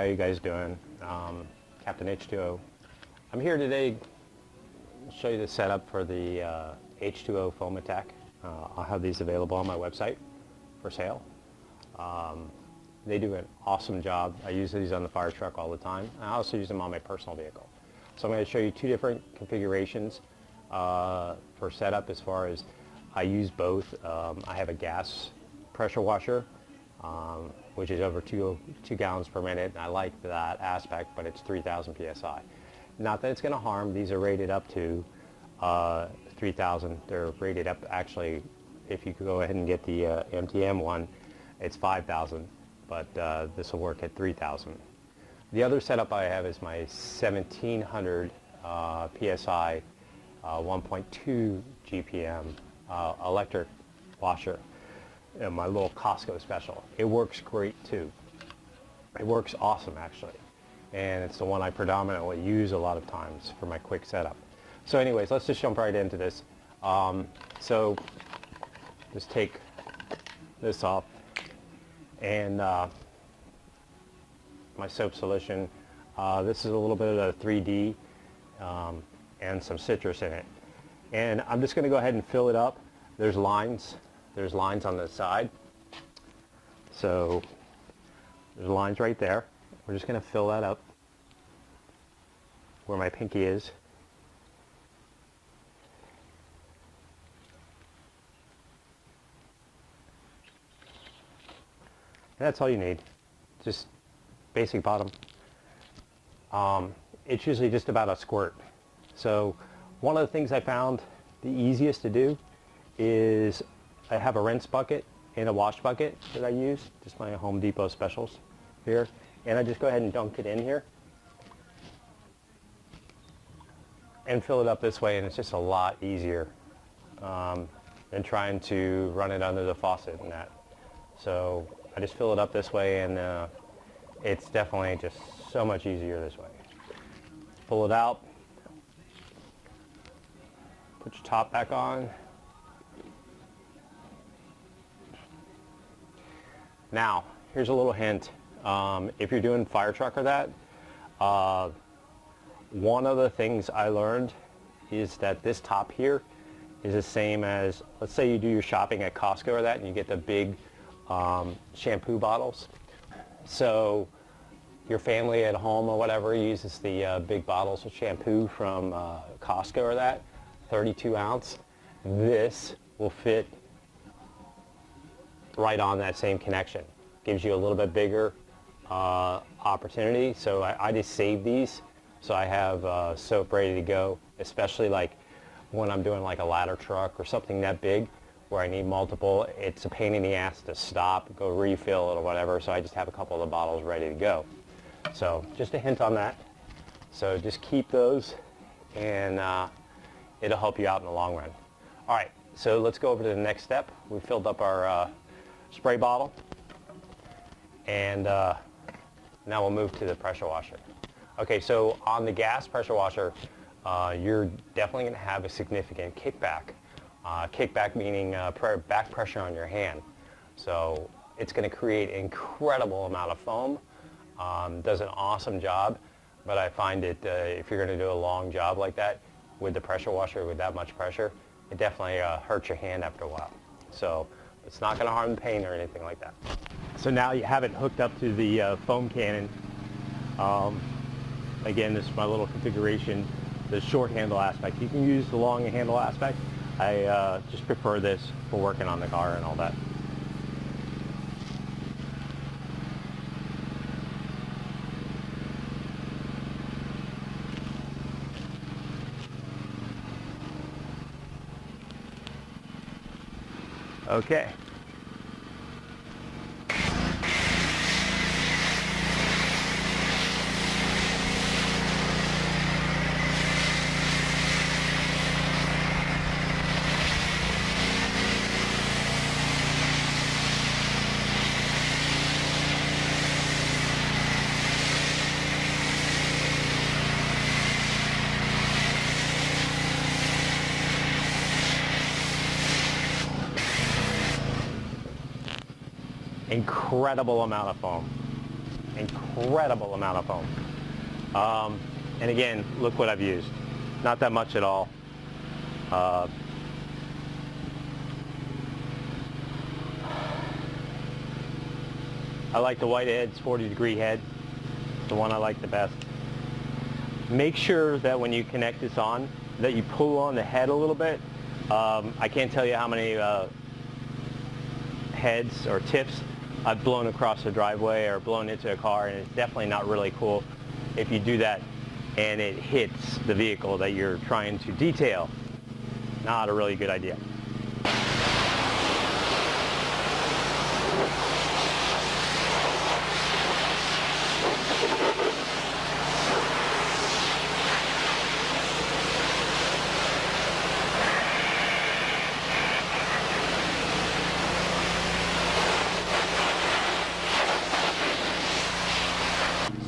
how you guys doing? Captain H2O. I'm here today to show you the setup for the H2O foam attack. I'll have these available on my website for sale. They do an awesome job. I use these on the fire truck all the time. I also use them on my personal vehicle. So I'm going to show you two different configurations for setup as far as I use both. I have a gas pressure washer, which is over 2 gallons per minute. And I like that aspect, but it's 3,000 psi. Not that it's going to harm. These are rated up to 3,000. They're rated up, actually, if you could go ahead and get the MTM one, it's 5,000, but this will work at 3,000. The other setup I have is my 1,700 psi 1.2 GPM electric washer, and my little Costco special. It works great too. It works awesome actually, and it's the one I predominantly use a lot of times for my quick setup. So anyways, let's just jump right into this. So just take this off, and my soap solution. This is a little bit of 3D and some citrus in it. And I'm just going to go ahead and fill it up. There's lines on the side. So there's lines right there. We're just going to fill that up where my pinky is. And that's all you need. Just basic bottom. It's usually just about a squirt. So one of the things I found the easiest to do is I have a rinse bucket and a wash bucket that I use, just my Home Depot specials here, and I just go ahead and dunk it in here and fill it up this way, and it's just a lot easier than trying to run it under the faucet and that. So I just fill it up this way, and it's definitely just so much easier this way. Pull it out, put your top back on. Now, here's a little hint. If you're doing fire truck or that, one of the things I learned is that this top here is the same as, let's say you do your shopping at Costco or that, and you get the big shampoo bottles. So your family at home or whatever uses the big bottles of shampoo from Costco or that, 32 ounce. This will fit right on that same connection. Gives you a little bit bigger opportunity. So I just save these so I have soap ready to go, especially like when I'm doing like a ladder truck or something that big where I need multiple. It's a pain in the ass to stop, go refill it or whatever, so I just have a couple of the bottles ready to go. So just a hint on that. So just keep those, and it'll help you out in the long run. All right, so let's go over to the next step. We filled up our spray bottle, and now we'll move to the pressure washer. Okay, so on the gas pressure washer, you're definitely going to have a significant kickback. Kickback meaning back pressure on your hand. So it's going to create an incredible amount of foam. Does an awesome job, but I find it if you're going to do a long job like that with the pressure washer with that much pressure, it definitely hurts your hand after a while. So it's not going to harm the paint or anything like that. So now you have it hooked up to the foam cannon. Again, this is my little configuration, the short handle aspect. You can use the long handle aspect. I just prefer this for working on the car and all that. Okay. Incredible amount of foam. incredible amount of foam. And again, look what I've used. Not that much at all. I like the white head's 40-degree head. It's the one I like the best. Make sure that when you connect this on, that you pull on the head a little bit. I can't tell you how many heads or tips I've blown across the driveway or blown into a car, and it's definitely not really cool if you do that and it hits the vehicle that you're trying to detail. Not a really good idea.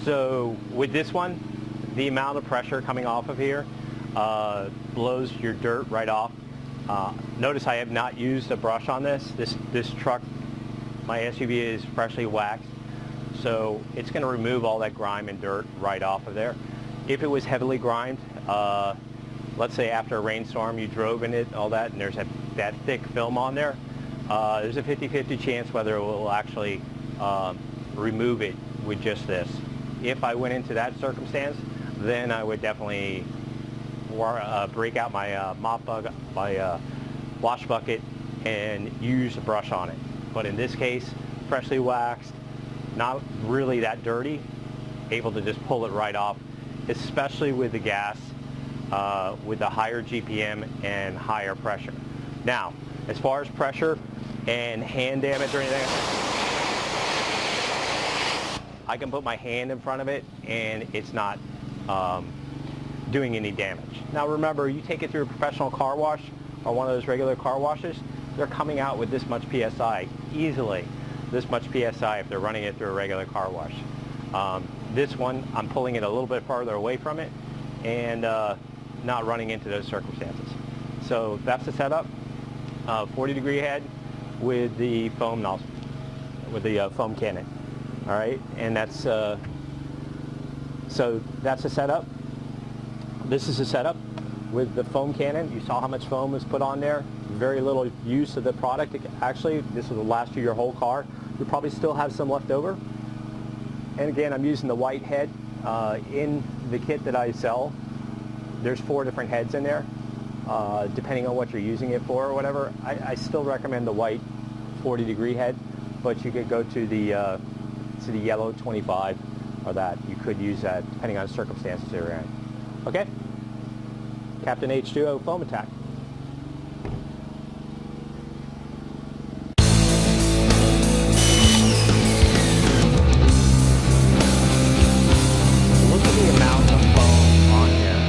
So with this one, the amount of pressure coming off of here blows your dirt right off. Notice I have not used a brush on this. This truck, my SUV, is freshly waxed, so it's going to remove all that grime and dirt right off of there. If it was heavily grimed, let's say after a rainstorm you drove in it, all that, and there's that thick film on there, there's a 50-50 chance whether it will actually remove it with just this. If I went into that circumstance, then I would definitely break out my my wash bucket and use a brush on it. But in this case, freshly waxed, not really that dirty, able to just pull it right off, especially with the gas, with the higher GPM and higher pressure. Now, as far as pressure and hand damage or anything, I can put my hand in front of it and it's not doing any damage. Now remember, you take it through a professional car wash or one of those regular car washes, they're coming out with this much PSI, easily this much PSI if they're running it through a regular car wash. This one, I'm pulling it a little bit farther away from it and not running into those circumstances. So that's the setup, 40-degree head with the foam nozzle, with the foam cannon. All right, and that's so that's the setup. This is the setup with the foam cannon. You saw how much foam was put on there. Very little use of the product. Actually, this will last you your whole car. You'll probably still have some left over. And again, I'm using the white head. In the kit that I sell, there's 4 different heads in there, depending on what you're using it for or whatever. I still recommend the white 40-degree head, but you could go to the yellow 25 or that. You could use that depending on the circumstances you're in. Okay? Captain H2O Foam Attack. Look at the amount of foam on here.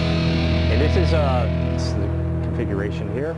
And this is the configuration here.